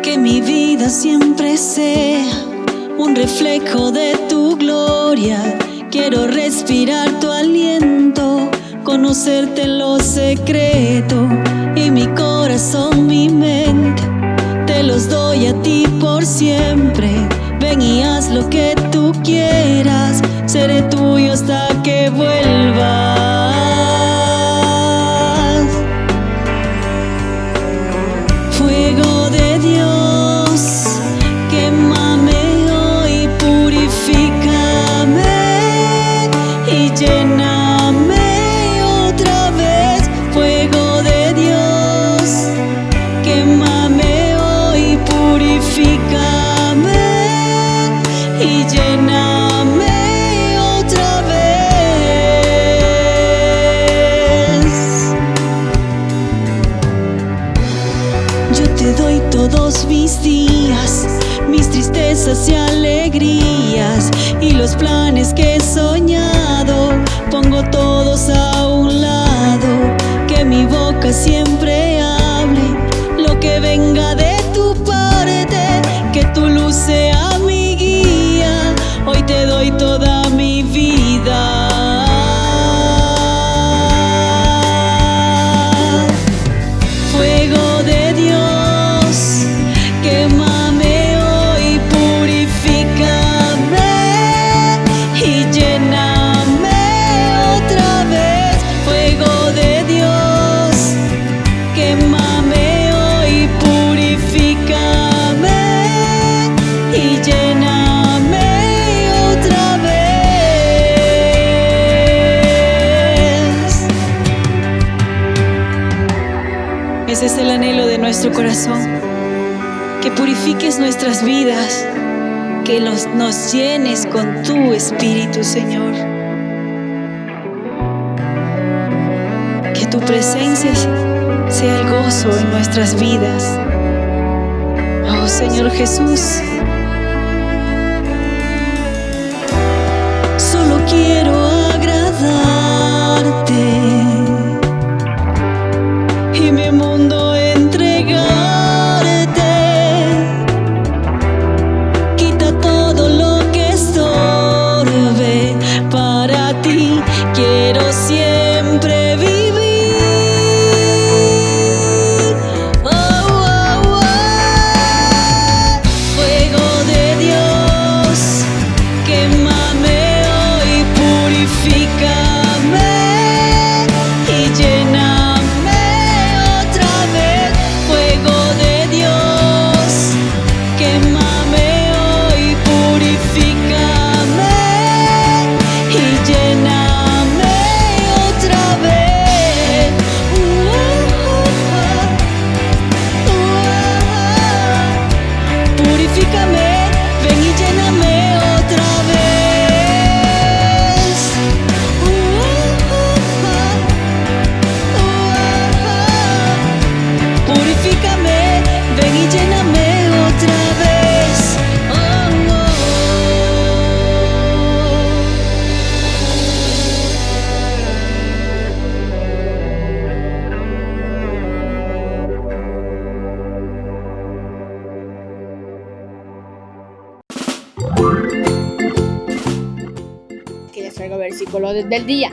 Que mi vida siempre sea un reflejo de tu gloria. Quiero respirar tu aliento, conocerte en lo secreto, y mi corazón, mi mente, te los doy a ti por siempre. Ven y haz lo que tú quieras, seré tuyo hasta que vuelvas. Fuego de Dios, quémame hoy, purifícame y lléname otra vez. Fuego de Dios, quémame hoy, purifícame y lléname otra vez. Yo te doy todos mis días, mis tristezas y alegrías, y los planes que he soñado, pongo todos a un lado. Que mi boca siempre hable lo que venga de tu parte, que tu luz sea mi guía. Hoy te doy toda mi vida. Fuego de Dios, quémame hoy, purifícame y lléname otra vez. Fuego de Dios, quémame hoy, purifícame y lléname otra vez. Ese es el anhelo de nuestro corazón, que purifiques nuestras vidas, que nos llenes con tu Espíritu, Señor. Que tu presencia sea el gozo en nuestras vidas. Oh Señor Jesús, solo quiero agradarte y mi mundo entregarte. Quita todo lo que estorbe, para ti quiero siempre vivir. Oh, oh, oh. Fuego de Dios, quémame hoy, purifícame y lléname otra vez. Fuego de Dios, quémame hoy, purifícame y lléname otra vez. Purifícame, ven y lléname otra vez. Purifícame, ven y lléname otra vez. Oh, oh. Que les traigo versículo del día.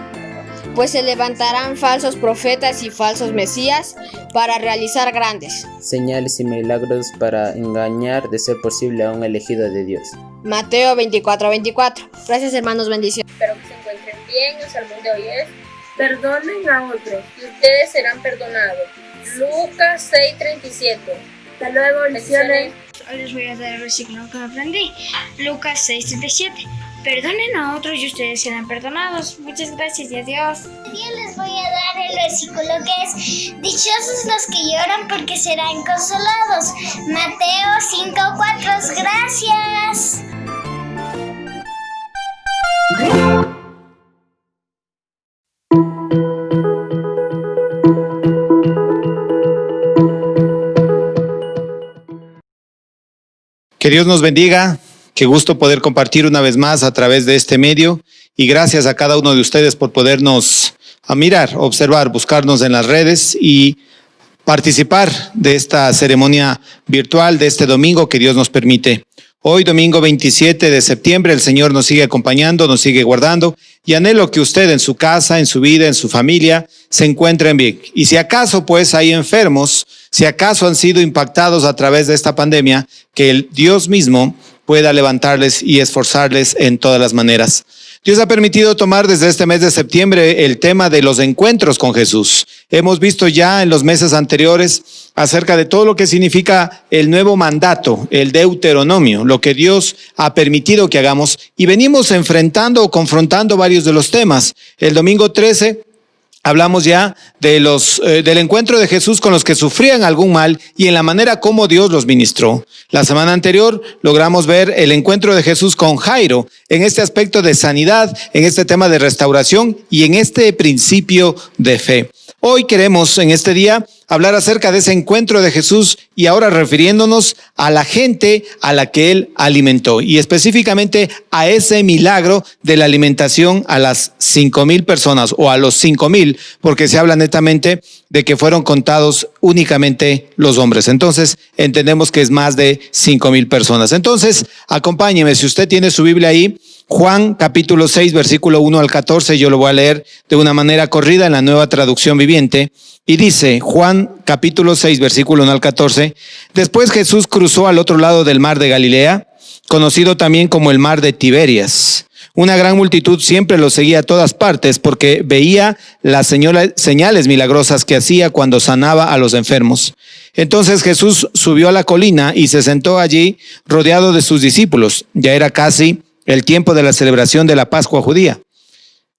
Pues se levantarán falsos profetas y falsos mesías para realizar grandes señales y milagros para engañar, de ser posible, a un elegido de Dios. Mateo 24:24. Gracias, hermanos, bendiciones. Espero que se encuentren bien. El sermón de hoy es: perdonen a otros y ustedes serán perdonados. Lucas 6:37. Hasta luego, bendiciones. Hoy les voy a dar el versículo que aprendí. Lucas 6:37. Perdonen a otros y ustedes serán perdonados. Muchas gracias y adiós. Yo les voy a dar el versículo que es: dichosos los que lloran porque serán consolados. Mateo 5:4. Gracias. Que Dios nos bendiga. Qué gusto poder compartir una vez más a través de este medio, y gracias a cada uno de ustedes por podernos mirar, observar, buscarnos en las redes y participar de esta ceremonia virtual de este domingo que Dios nos permite. Hoy, domingo 27 de septiembre, el Señor nos sigue acompañando, nos sigue guardando y anhelo que usted en su casa, en su vida, en su familia, se encuentren bien. Y si acaso pues hay enfermos, si acaso han sido impactados a través de esta pandemia, que el Dios mismo pueda levantarles y esforzarles en todas las maneras. Dios ha permitido tomar desde este mes de septiembre el tema de los encuentros con Jesús. Hemos visto ya en los meses anteriores acerca de todo lo que significa el nuevo mandato, el Deuteronomio, lo que Dios ha permitido que hagamos, y venimos enfrentando o confrontando varios de los temas. El domingo 13 hablamos ya de del encuentro de Jesús con los que sufrían algún mal y en la manera como Dios los ministró. La semana anterior logramos ver el encuentro de Jesús con Jairo en este aspecto de sanidad, en este tema de restauración y en este principio de fe. Hoy queremos en este día hablar acerca de ese encuentro de Jesús y ahora refiriéndonos a la gente a la que Él alimentó y específicamente a ese milagro de la alimentación a las 5,000 personas o a los 5,000, porque se habla netamente de que fueron contados únicamente los hombres. Entonces entendemos que es más de 5,000 personas. Entonces acompáñeme, si usted tiene su Biblia ahí, Juan capítulo 6 versículo 1 al 14, yo lo voy a leer de una manera corrida en la Nueva Traducción Viviente. Y dice Juan capítulo 6 versículo 1 al 14, después Jesús cruzó al otro lado del mar de Galilea, conocido también como el mar de Tiberias. Una gran multitud siempre lo seguía a todas partes porque veía las señales milagrosas que hacía cuando sanaba a los enfermos. Entonces Jesús subió a la colina y se sentó allí rodeado de sus discípulos. Ya era casi el tiempo de la celebración de la Pascua judía.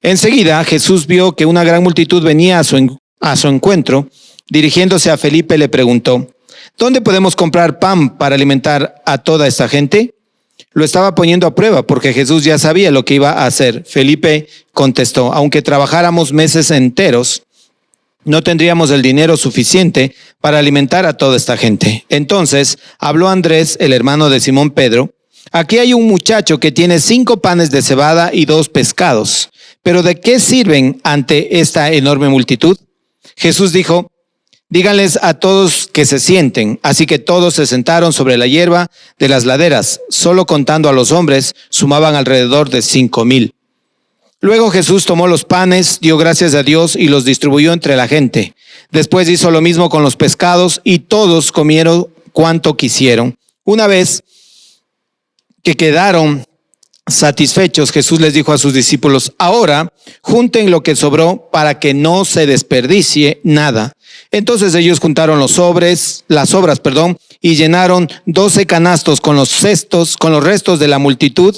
Enseguida Jesús vio que una gran multitud venía a su encuentro. Dirigiéndose a Felipe le preguntó, ¿dónde podemos comprar pan para alimentar a toda esta gente? Lo estaba poniendo a prueba porque Jesús ya sabía lo que iba a hacer. Felipe contestó, aunque trabajáramos meses enteros, no tendríamos el dinero suficiente para alimentar a toda esta gente. Entonces habló Andrés, el hermano de Simón Pedro, aquí hay un muchacho que tiene 5 panes de cebada y 2 pescados, pero ¿de qué sirven ante esta enorme multitud? Jesús dijo, díganles a todos que se sienten. Así que todos se sentaron sobre la hierba de las laderas. Solo contando a los hombres, sumaban alrededor de 5,000. Luego Jesús tomó los panes, dio gracias a Dios y los distribuyó entre la gente. Después hizo lo mismo con los pescados y todos comieron cuanto quisieron. Una vez que quedaron satisfechos, Jesús les dijo a sus discípulos, ahora junten lo que sobró para que no se desperdicie nada. Entonces ellos juntaron las sobras, y llenaron 12 canastos con los restos de la multitud,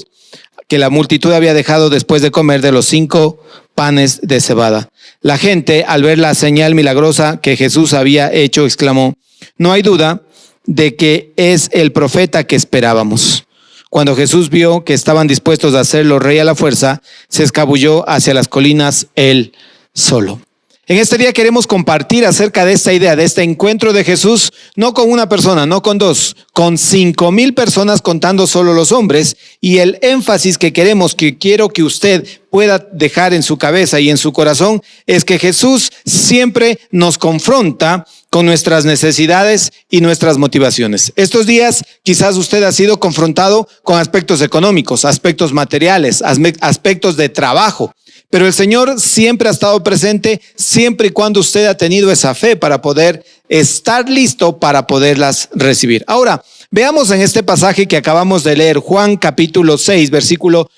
que la multitud había dejado después de comer de los 5 panes de cebada. La gente, al ver la señal milagrosa que Jesús había hecho, exclamó, no hay duda de que es el profeta que esperábamos. Cuando Jesús vio que estaban dispuestos a hacerlo rey a la fuerza, se escabulló hacia las colinas él solo. En este día queremos compartir acerca de esta idea, de este encuentro de Jesús, no con una persona, no con 2, con 5,000 personas contando solo los hombres, y el énfasis que quiero que usted pueda dejar en su cabeza y en su corazón es que Jesús siempre nos confronta con nuestras necesidades y nuestras motivaciones. Estos días quizás usted ha sido confrontado con aspectos económicos, aspectos materiales, aspectos de trabajo. Pero el Señor siempre ha estado presente, siempre y cuando usted ha tenido esa fe para poder estar listo para poderlas recibir. Ahora, veamos en este pasaje que acabamos de leer, Juan capítulo 6, versículo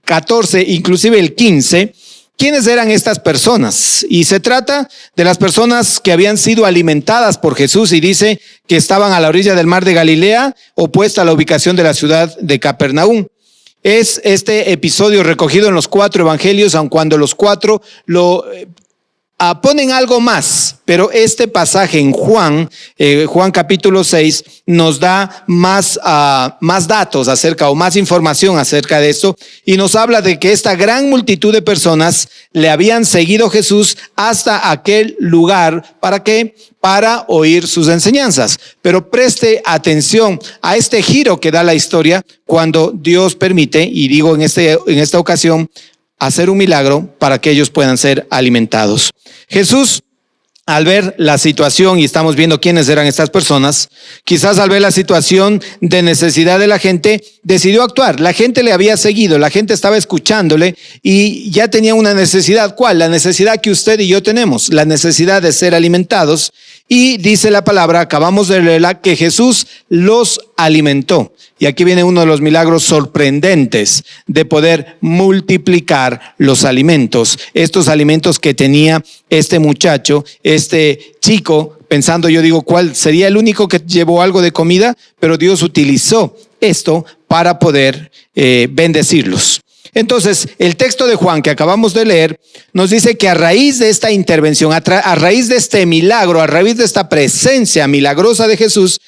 14, inclusive el 15, ¿quiénes eran estas personas? Y se trata de las personas que habían sido alimentadas por Jesús y dice que estaban a la orilla del mar de Galilea, opuesta a la ubicación de la ciudad de Capernaum. Es este episodio recogido en los 4 evangelios, aun cuando los 4 lo ponen algo más, pero este pasaje en Juan capítulo 6 nos da más datos acerca o más información acerca de esto y nos habla de que esta gran multitud de personas le habían seguido Jesús hasta aquel lugar. ¿Para qué? Para oír sus enseñanzas. Pero preste atención a este giro que da la historia cuando Dios permite, y digo en esta ocasión, hacer un milagro para que ellos puedan ser alimentados. Jesús al ver la situación, y estamos viendo quiénes eran estas personas, quizás al ver la situación de necesidad de la gente, decidió actuar. La gente le había seguido, la gente estaba escuchándole y ya tenía una necesidad. ¿Cuál? La necesidad que usted y yo tenemos, la necesidad de ser alimentados. Y dice la palabra, acabamos de leerla, que Jesús los alimentó. Y aquí viene uno de los milagros sorprendentes de poder multiplicar los alimentos. Estos alimentos que tenía este muchacho, este chico, pensando, yo digo, ¿cuál sería el único que llevó algo de comida? Pero Dios utilizó esto para poder bendecirlos. Entonces, el texto de Juan que acabamos de leer nos dice que a raíz de esta intervención, a raíz de este milagro, a raíz de esta presencia milagrosa de Jesús,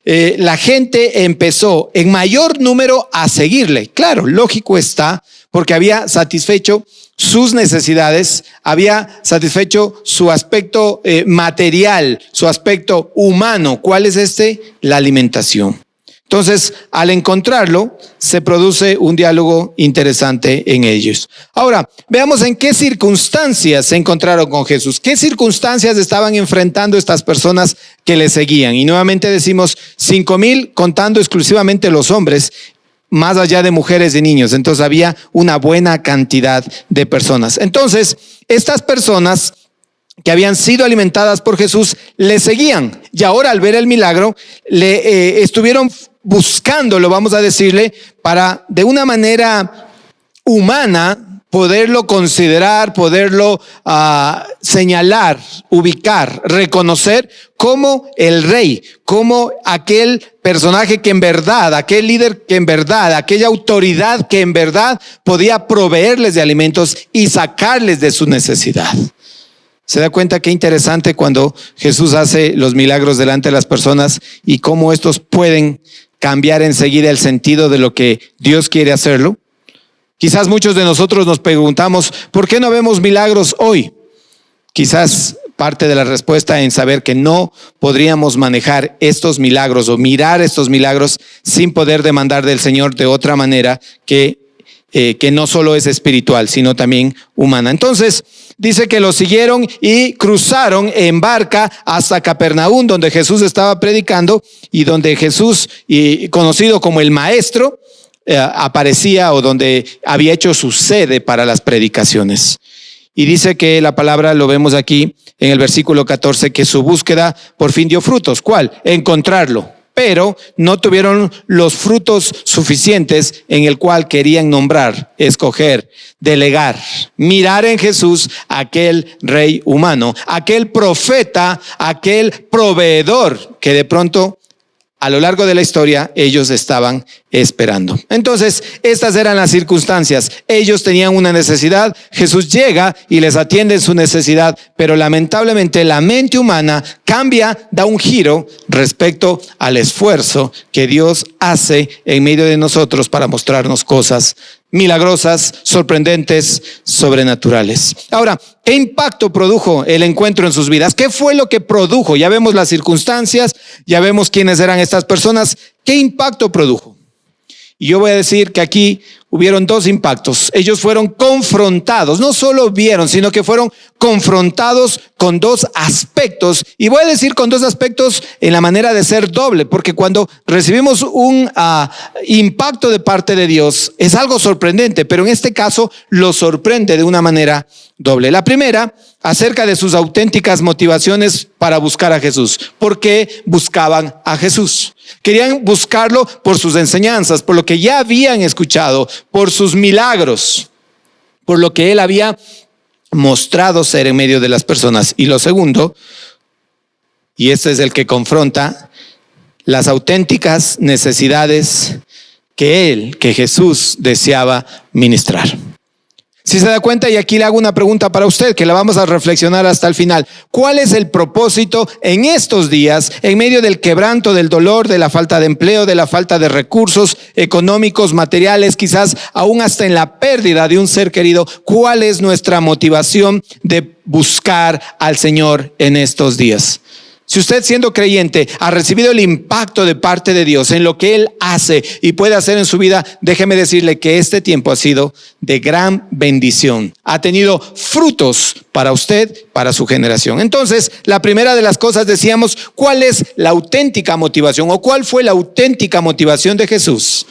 la gente empezó en mayor número a seguirle. Claro, lógico está, porque había satisfecho sus necesidades, había satisfecho su aspecto material, su aspecto humano. ¿Cuál es este? La alimentación. Entonces, al encontrarlo, se produce un diálogo interesante en ellos. Ahora, veamos en qué circunstancias se encontraron con Jesús. ¿Qué circunstancias estaban enfrentando estas personas que le seguían? Y nuevamente decimos 5,000 contando exclusivamente los hombres, más allá de mujeres y niños. Entonces, había una buena cantidad de personas. Entonces, estas personas que habían sido alimentadas por Jesús le seguían. Y ahora, al ver el milagro, le estuvieron buscándolo, vamos a decirle, para de una manera humana poderlo considerar, poderlo señalar, ubicar, reconocer como el rey, como aquel personaje que en verdad, aquel líder que en verdad, aquella autoridad que en verdad podía proveerles de alimentos y sacarles de su necesidad. ¿Se da cuenta qué interesante cuando Jesús hace los milagros delante de las personas y cómo estos pueden cambiar enseguida el sentido de lo que Dios quiere hacerlo? Quizás muchos de nosotros nos preguntamos, ¿por qué no vemos milagros hoy? Quizás parte de la respuesta en saber que no podríamos manejar estos milagros o mirar estos milagros sin poder demandar del Señor de otra manera que no solo es espiritual, sino también humana. Entonces, dice que lo siguieron y cruzaron en barca hasta Capernaum, donde Jesús estaba predicando y donde Jesús, conocido como el Maestro, aparecía, o donde había hecho su sede para las predicaciones. Y dice que la palabra, lo vemos aquí en el versículo 14, que su búsqueda por fin dio frutos. ¿Cuál? Encontrarlo. Pero no tuvieron los frutos suficientes en el cual querían nombrar, escoger, delegar, mirar en Jesús aquel rey humano, aquel profeta, aquel proveedor que de pronto a lo largo de la historia ellos estaban esperando. Entonces, estas eran las circunstancias. Ellos tenían una necesidad, Jesús llega y les atiende su necesidad, pero lamentablemente la mente humana cambia, da un giro respecto al esfuerzo que Dios hace en medio de nosotros para mostrarnos cosas milagrosas, sorprendentes, sobrenaturales. Ahora, ¿qué impacto produjo el encuentro en sus vidas? ¿Qué fue lo que produjo? Ya vemos las circunstancias, ya vemos quiénes eran estas personas. ¿Qué impacto produjo? Y yo voy a decir que aquí hubieron dos impactos. Ellos fueron confrontados, no solo vieron, sino que fueron confrontados con dos aspectos. Y voy a decir con dos aspectos en la manera de ser doble, porque cuando recibimos un impacto de parte de Dios, es algo sorprendente, pero en este caso lo sorprende de una manera doble. La primera, acerca de sus auténticas motivaciones para buscar a Jesús. ¿Por qué buscaban a Jesús? Querían buscarlo por sus enseñanzas, por lo que ya habían escuchado, por sus milagros, por lo que él había mostrado ser en medio de las personas. Y lo segundo, y este es el que confronta, las auténticas necesidades que Jesús deseaba ministrar. Si se da cuenta, y aquí le hago una pregunta para usted que la vamos a reflexionar hasta el final. ¿Cuál es el propósito en estos días, en medio del quebranto, del dolor, de la falta de empleo, de la falta de recursos económicos, materiales, quizás aún hasta en la pérdida de un ser querido? ¿Cuál es nuestra motivación de buscar al Señor en estos días? Si usted, siendo creyente, ha recibido el impacto de parte de Dios en lo que Él hace y puede hacer en su vida, déjeme decirle que este tiempo ha sido de gran bendición. Ha tenido frutos para usted, para su generación. Entonces, la primera de las cosas, decíamos, ¿cuál es la auténtica motivación o cuál fue la auténtica motivación de Jesús?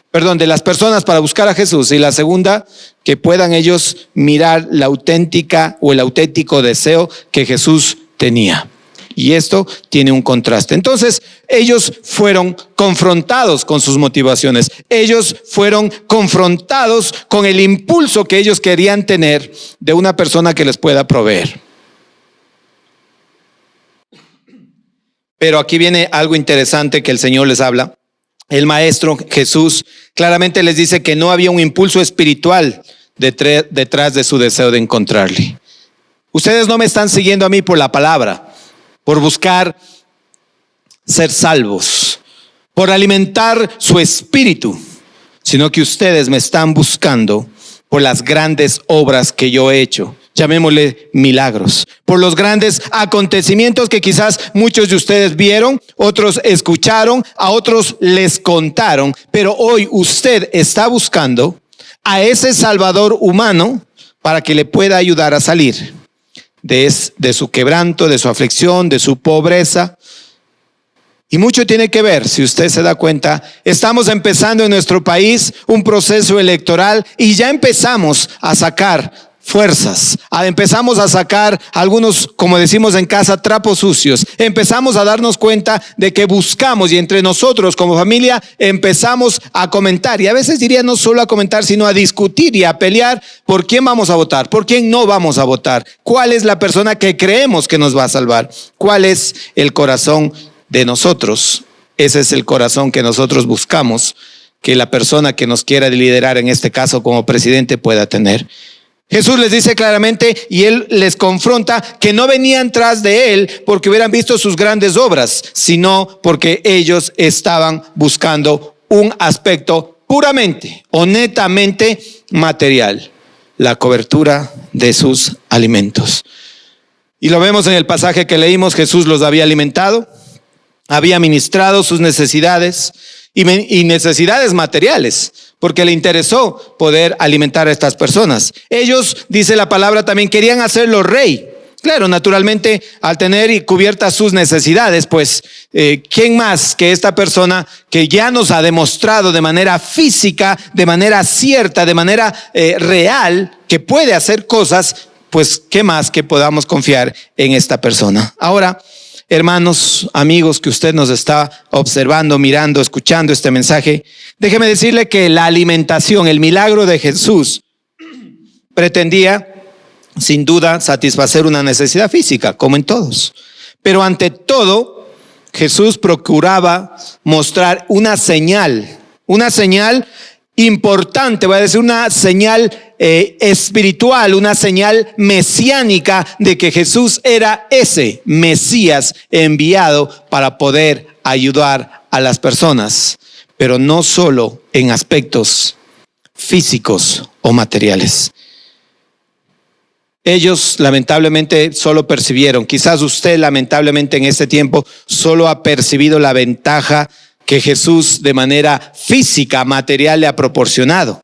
Perdón, de las personas para buscar a Jesús. Y la segunda, que puedan ellos mirar la auténtica o el auténtico deseo que Jesús tenía. Y esto tiene un contraste. Entonces, ellos fueron confrontados con sus motivaciones. Ellos fueron confrontados con el impulso que ellos querían tener de una persona que les pueda proveer. Pero aquí viene algo interesante que el Señor les habla. El Maestro Jesús claramente les dice que no había un impulso espiritual detrás de su deseo de encontrarle. Ustedes no me están siguiendo a mí por la palabra, por buscar ser salvos, por alimentar su espíritu, sino que ustedes me están buscando por las grandes obras que yo he hecho, llamémosle milagros, por los grandes acontecimientos que quizás muchos de ustedes vieron, otros escucharon, a otros les contaron, pero hoy usted está buscando a ese Salvador humano para que le pueda ayudar a salir de su quebranto, de su aflicción, de su pobreza. Y mucho tiene que ver, si usted se da cuenta, estamos empezando en nuestro país un proceso electoral y ya empezamos a sacar fuerzas, empezamos a sacar algunos, como decimos en casa, trapos sucios. Empezamos a darnos cuenta de que buscamos, y entre nosotros como familia empezamos a comentar, y a veces diría no solo a comentar, sino a discutir y a pelear por quién vamos a votar, por quién no vamos a votar, cuál es la persona que creemos que nos va a salvar, cuál es el corazón de nosotros. Ese es el corazón que nosotros buscamos que la persona que nos quiera liderar, en este caso como presidente, pueda tener. Jesús les dice claramente, y Él les confronta, que no venían tras de Él porque hubieran visto sus grandes obras, sino porque ellos estaban buscando un aspecto puramente o netamente material, la cobertura de sus alimentos. Y lo vemos en el pasaje que leímos. Jesús los había alimentado, había ministrado sus necesidades y necesidades materiales, porque le interesó poder alimentar a estas personas. Ellos, dice la palabra, también querían hacerlo rey. Claro, naturalmente, al tener y cubiertas sus necesidades, pues, ¿quién más que esta persona que ya nos ha demostrado de manera física, de manera cierta, de manera real, que puede hacer cosas? Pues, ¿qué más que podamos confiar en esta persona? Ahora, hermanos, amigos que usted nos está observando, mirando, escuchando este mensaje, déjeme decirle que la alimentación, el milagro de Jesús, pretendía sin duda satisfacer una necesidad física, como en todos. Pero ante todo, Jesús procuraba mostrar una señal importante, voy a decir una señal espiritual, una señal mesiánica de que Jesús era ese Mesías enviado para poder ayudar a las personas, pero no solo en aspectos físicos o materiales. Ellos lamentablemente solo percibieron, quizás usted lamentablemente en este tiempo solo ha percibido la ventaja que Jesús de manera física, material le ha proporcionado.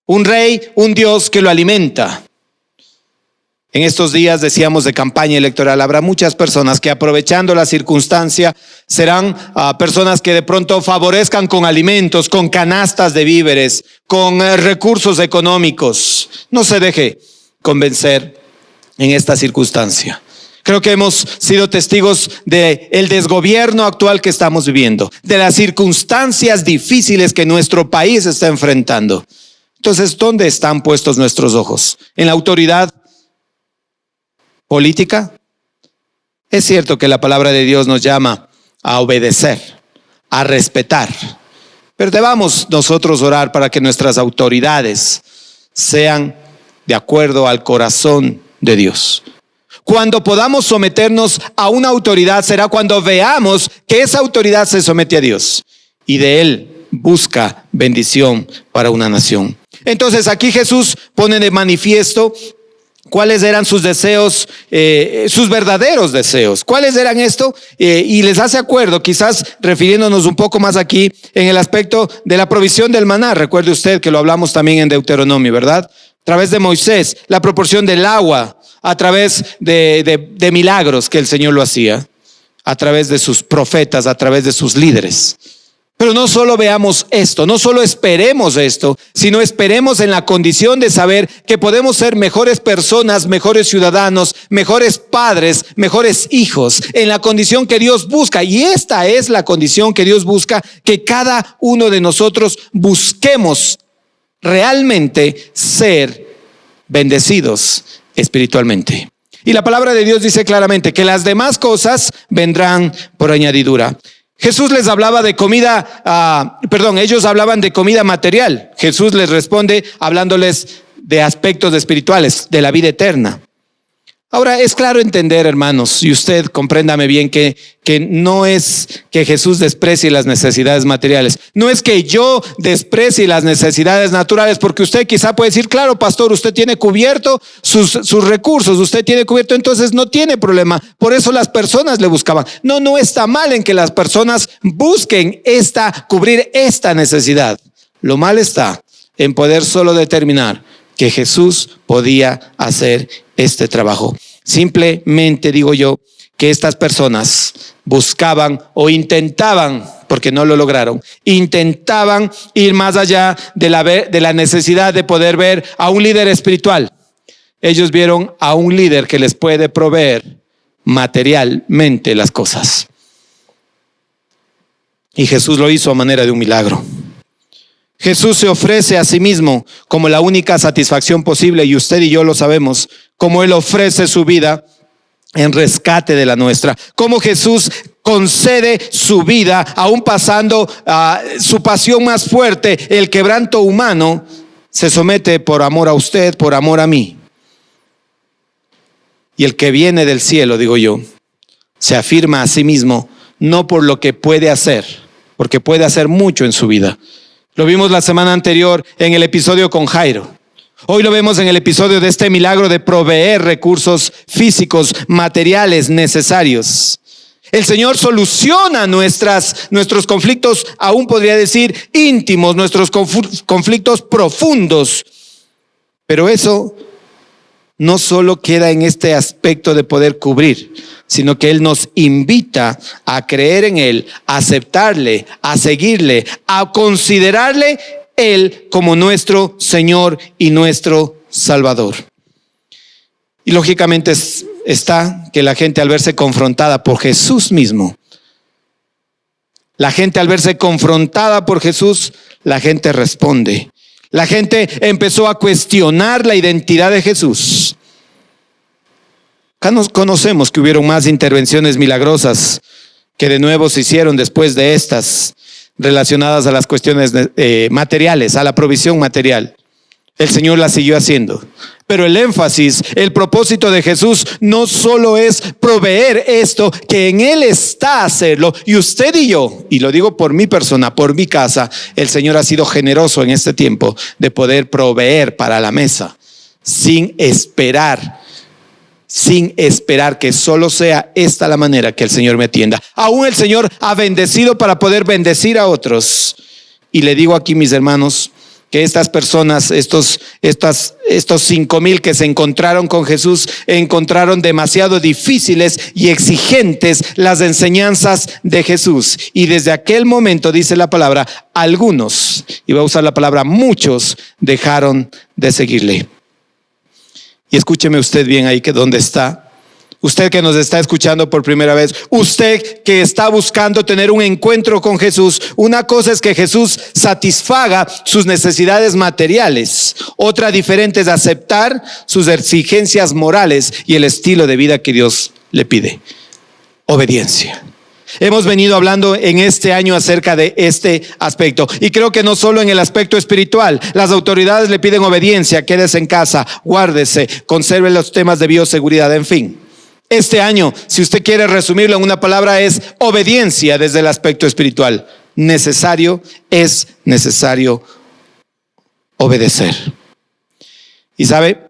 Un rey, un Dios que lo alimenta. En estos días, decíamos, de campaña electoral, habrá muchas personas que, aprovechando la circunstancia, serán personas que de pronto favorezcan con alimentos, con canastas de víveres, con recursos económicos. No se deje convencer en esta circunstancia. Creo que hemos sido testigos del desgobierno actual que estamos viviendo, de las circunstancias difíciles que nuestro país está enfrentando. Entonces, ¿dónde están puestos nuestros ojos? ¿En la autoridad política? Es cierto que la palabra de Dios nos llama a obedecer, a respetar, pero debamos nosotros orar para que nuestras autoridades sean de acuerdo al corazón de Dios. Cuando podamos someternos a una autoridad será cuando veamos que esa autoridad se somete a Dios y de Él busca bendición para una nación. Entonces aquí Jesús pone de manifiesto cuáles eran sus deseos, sus verdaderos deseos. ¿Cuáles eran esto? Y les hace acuerdo, quizás refiriéndonos un poco más aquí en el aspecto de la provisión del maná. Recuerde usted que lo hablamos también en Deuteronomio, ¿verdad? A través de Moisés, la proporción del agua, a través de milagros que el Señor lo hacía, a través de sus profetas, a través de sus líderes. Pero no solo veamos esto, no solo esperemos esto, sino esperemos en la condición de saber que podemos ser mejores personas, mejores ciudadanos, mejores padres, mejores hijos, en la condición que Dios busca. Y esta es la condición que Dios busca, que cada uno de nosotros busquemos realmente ser bendecidos espiritualmente. Y la palabra de Dios dice claramente que las demás cosas vendrán por añadidura. Jesús les hablaba de comida, ellos hablaban de comida material. Jesús les responde hablándoles de aspectos espirituales, de la vida eterna. Ahora, es claro entender, hermanos, y usted compréndame bien, que no es que Jesús desprecie las necesidades materiales. No es que yo desprecie las necesidades naturales, porque usted quizá puede decir, claro, pastor, usted tiene cubierto sus recursos, usted tiene cubierto, entonces no tiene problema. Por eso las personas le buscaban. No está mal en que las personas busquen cubrir esta necesidad. Lo mal está en poder solo determinar que Jesús podía hacer este trabajo. Simplemente digo yo que estas personas buscaban o intentaban, porque no lo lograron, intentaban ir más allá de la necesidad de poder ver a un líder espiritual. Ellos vieron a un líder que les puede proveer materialmente las cosas. Y Jesús lo hizo a manera de un milagro. Jesús se ofrece a sí mismo como la única satisfacción posible, y usted y yo lo sabemos, como Él ofrece su vida en rescate de la nuestra, como Jesús concede su vida aún pasando su pasión más fuerte, el quebranto humano, se somete por amor a usted, por amor a mí. Y el que viene del cielo, digo yo, se afirma a sí mismo no por lo que puede hacer, porque puede hacer mucho en su vida. Lo vimos la semana anterior en el episodio con Jairo. Hoy lo vemos en el episodio de este milagro de proveer recursos físicos, materiales necesarios. El Señor soluciona nuestros conflictos, aún podría decir íntimos, nuestros conflictos profundos. Pero eso no solo queda en este aspecto de poder cubrir, sino que Él nos invita a creer en Él, a aceptarle, a seguirle, a considerarle Él como nuestro Señor y nuestro Salvador. Y lógicamente está que la gente, al verse confrontada por Jesús mismo, la gente al verse confrontada por Jesús, la gente responde. La gente empezó a cuestionar la identidad de Jesús. Acá nos conocemos que hubieron más intervenciones milagrosas que de nuevo se hicieron después de estas, relacionadas a las cuestiones materiales, a la provisión material. El Señor las siguió haciendo. Pero el énfasis, el propósito de Jesús no solo es proveer esto, que en Él está hacerlo. Y usted y yo, y lo digo por mi persona, por mi casa, el Señor ha sido generoso en este tiempo de poder proveer para la mesa, sin esperar que solo sea esta la manera que el Señor me atienda. Aún el Señor ha bendecido para poder bendecir a otros. Y le digo aquí, mis hermanos, que estas personas, estos 5,000 que se encontraron con Jesús, encontraron demasiado difíciles y exigentes las enseñanzas de Jesús. Y desde aquel momento, dice la palabra, algunos, y voy a usar la palabra muchos, dejaron de seguirle. Y escúcheme usted bien ahí, que dónde está. Usted que nos está escuchando por primera vez, usted que está buscando tener un encuentro con Jesús, una cosa es que Jesús satisfaga sus necesidades materiales. Otra diferente es aceptar sus exigencias morales y el estilo de vida que Dios le pide. Obediencia. Hemos venido hablando en este año acerca de este aspecto, y creo que no solo en el aspecto espiritual. Las autoridades le piden obediencia, quédese en casa, guárdese, conserve los temas de bioseguridad, en fin. Este año, si usted quiere resumirlo en una palabra, es obediencia desde el aspecto espiritual. Es necesario obedecer. Y sabe,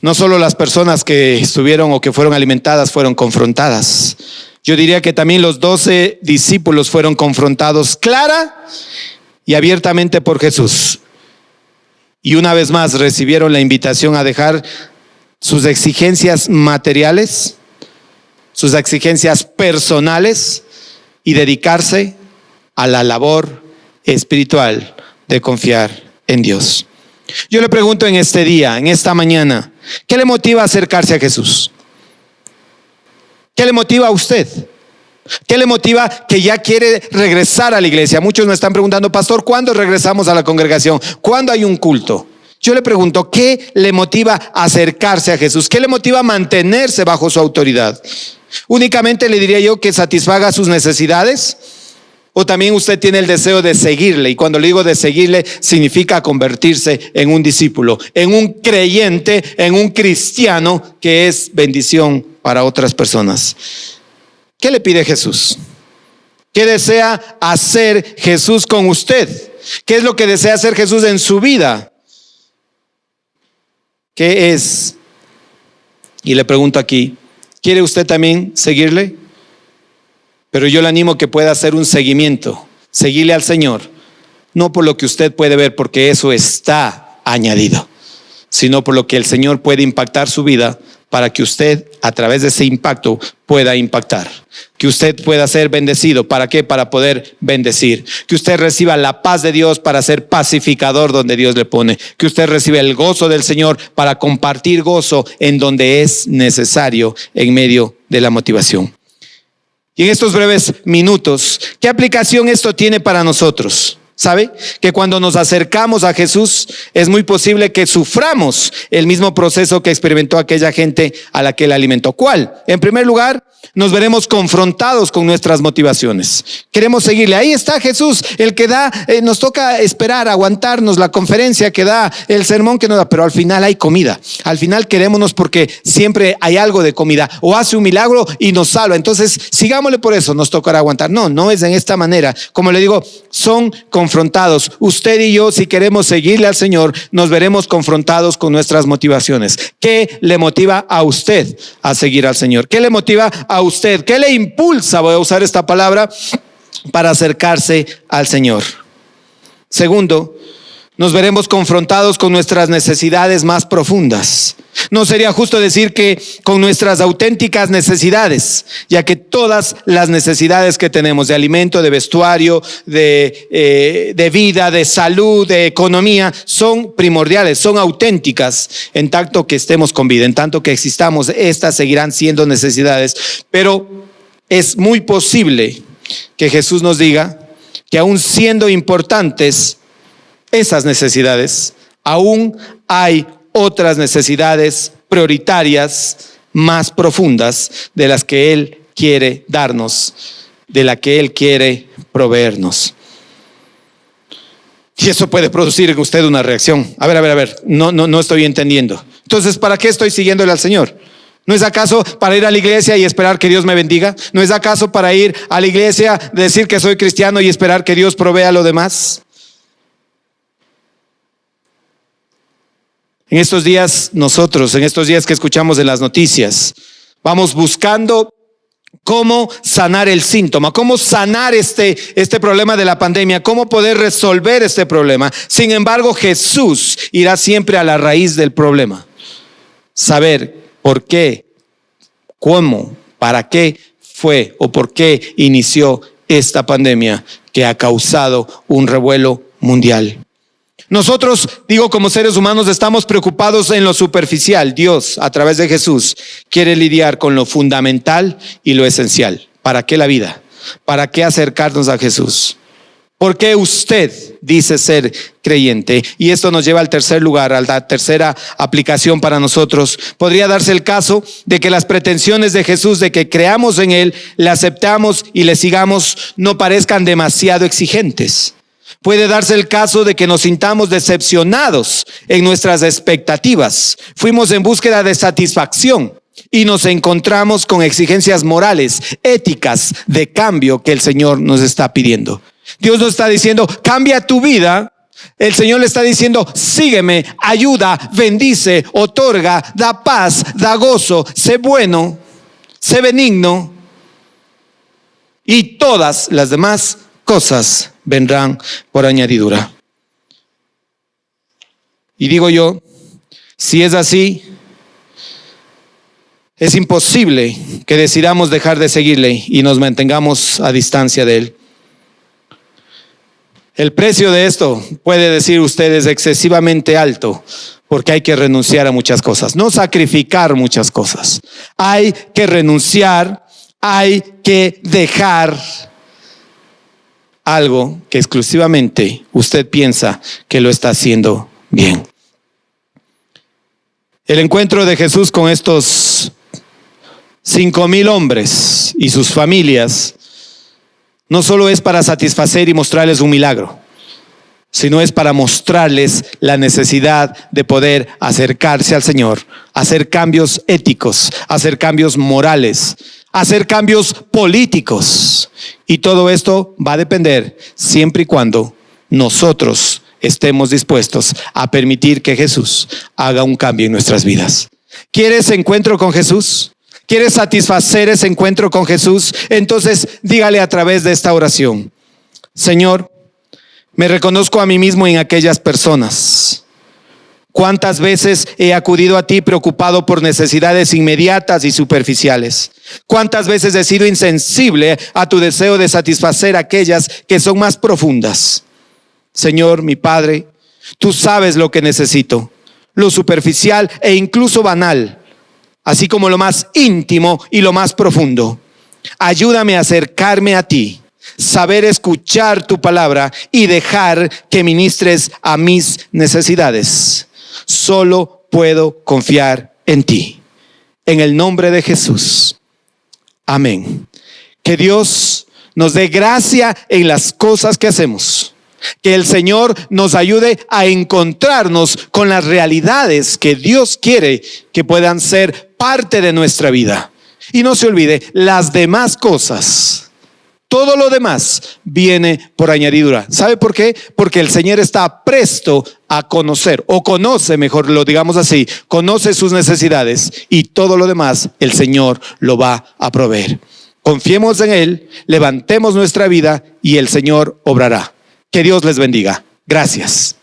No solo las personas que estuvieron o que fueron alimentadas fueron confrontadas. Yo diría que también los 12 discípulos fueron confrontados clara y abiertamente por Jesús. Y una vez más recibieron la invitación a dejar sus exigencias materiales, sus exigencias personales y dedicarse a la labor espiritual de confiar en Dios. Yo le pregunto en este día, en esta mañana, ¿qué le motiva a acercarse a Jesús? ¿Qué le motiva a usted? ¿Qué le motiva que ya quiere regresar a la iglesia? Muchos me están preguntando, pastor, ¿cuándo regresamos a la congregación? ¿Cuándo hay un culto? Yo le pregunto, ¿qué le motiva a acercarse a Jesús? ¿Qué le motiva a mantenerse bajo su autoridad? ¿Únicamente le diría yo que satisfaga sus necesidades? ¿O también usted tiene el deseo de seguirle? Y cuando le digo de seguirle, significa convertirse en un discípulo, en un creyente, en un cristiano que es bendición para otras personas. ¿Qué le pide Jesús? ¿Qué desea hacer Jesús con usted? ¿Qué es lo que desea hacer Jesús en su vida? ¿Qué es? Y le pregunto aquí, ¿quiere usted también seguirle? Pero yo le animo que pueda hacer un seguimiento, seguirle al Señor, no por lo que usted puede ver, porque eso está añadido, sino por lo que el Señor puede impactar su vida para que usted a través de ese impacto pueda impactar, que usted pueda ser bendecido. ¿Para qué? Para poder bendecir, que usted reciba la paz de Dios para ser pacificador donde Dios le pone, que usted reciba el gozo del Señor para compartir gozo en donde es necesario en medio de la motivación. Y en estos breves minutos, ¿qué aplicación esto tiene para nosotros? ¿Sabe? Que cuando nos acercamos a Jesús es muy posible que suframos el mismo proceso que experimentó aquella gente a la que Él alimentó. ¿Cuál? En primer lugar, nos veremos confrontados con nuestras motivaciones. Queremos seguirle. Ahí está Jesús, el que da, nos toca esperar, aguantarnos la conferencia que da, el sermón que nos da, pero al final hay comida. Al final querémonos porque siempre hay algo de comida, o hace un milagro y nos salva. Entonces, sigámosle por eso, nos tocará aguantar. No, no es en esta manera. Como le digo, son confrontados. Usted y yo, si queremos seguirle al Señor, nos veremos confrontados con nuestras motivaciones. ¿Qué le motiva a usted a seguir al Señor? ¿Qué le motiva a usted? ¿Qué le impulsa? Voy a usar esta palabra para acercarse al Señor. Segundo, nos veremos confrontados con nuestras necesidades más profundas. No sería justo decir que con nuestras auténticas necesidades, ya que todas las necesidades que tenemos de alimento, de vestuario, de vida, de salud, de economía, son primordiales, son auténticas en tanto que estemos con vida, en tanto que existamos. Estas seguirán siendo necesidades, pero es muy posible que Jesús nos diga que aún siendo importantes esas necesidades, aún hay otras necesidades prioritarias más profundas de las que Él quiere darnos, de la que Él quiere proveernos. Y eso puede producir en usted una reacción. A ver, no estoy entendiendo. Entonces, ¿para qué estoy siguiéndole al Señor? ¿No es acaso para ir a la iglesia y esperar que Dios me bendiga? ¿No es acaso para ir a la iglesia, decir que soy cristiano y esperar que Dios provea lo demás? En estos días nosotros, en estos días que escuchamos en las noticias, vamos buscando cómo sanar el síntoma, cómo sanar este problema de la pandemia, cómo poder resolver este problema. Sin embargo, Jesús irá siempre a la raíz del problema. Saber por qué, cómo, para qué fue o por qué inició esta pandemia que ha causado un revuelo mundial. Nosotros, como seres humanos, estamos preocupados en lo superficial. Dios, a través de Jesús, quiere lidiar con lo fundamental y lo esencial. ¿Para qué la vida? ¿Para qué acercarnos a Jesús? ¿Por qué usted dice ser creyente? Y esto nos lleva al tercer lugar, a la tercera aplicación para nosotros. Podría darse el caso de que las pretensiones de Jesús, de que creamos en Él, le aceptamos y le sigamos, no parezcan demasiado exigentes. Puede darse el caso de que nos sintamos decepcionados en nuestras expectativas. Fuimos en búsqueda de satisfacción y nos encontramos con exigencias morales, éticas de cambio que el Señor nos está pidiendo. Dios nos está diciendo, cambia tu vida El Señor le está diciendo: sígueme, ayuda, bendice, otorga, da paz, da gozo, sé bueno, sé benigno, y todas las demás cosas vendrán por añadidura. Y digo yo, si es así, es imposible que decidamos dejar de seguirle y nos mantengamos a distancia de Él. El precio de esto, puede decir usted, es excesivamente alto, porque hay que renunciar a muchas cosas, no sacrificar muchas cosas. Hay que renunciar, hay que dejar algo que exclusivamente usted piensa que lo está haciendo bien. El encuentro de Jesús con estos 5,000 hombres y sus familias no solo es para satisfacer y mostrarles un milagro, sino es para mostrarles la necesidad de poder acercarse al Señor, hacer cambios éticos, hacer cambios morales, hacer cambios políticos. Y todo esto va a depender siempre y cuando nosotros estemos dispuestos a permitir que Jesús haga un cambio en nuestras vidas. ¿Quieres encuentro con Jesús? ¿Quieres satisfacer ese encuentro con Jesús? Entonces dígale a través de esta oración: Señor, me reconozco a mí mismo en aquellas personas. ¿Cuántas veces he acudido a ti preocupado por necesidades inmediatas y superficiales? ¿Cuántas veces he sido insensible a tu deseo de satisfacer aquellas que son más profundas? Señor, mi Padre, tú sabes lo que necesito, lo superficial e incluso banal, así como lo más íntimo y lo más profundo. Ayúdame a acercarme a ti, saber escuchar tu palabra y dejar que ministres a mis necesidades. Solo puedo confiar en ti. En el nombre de Jesús. Amén. Que Dios nos dé gracia en las cosas que hacemos. Que el Señor nos ayude a encontrarnos con las realidades que Dios quiere que puedan ser parte de nuestra vida. Y no se olvide, las demás cosas, todo lo demás viene por añadidura. ¿Sabe por qué? Porque el Señor está presto a conocer, o conoce, mejor lo digamos así, conoce sus necesidades, y todo lo demás el Señor lo va a proveer. Confiemos en Él, levantemos nuestra vida y el Señor obrará. Que Dios les bendiga. Gracias.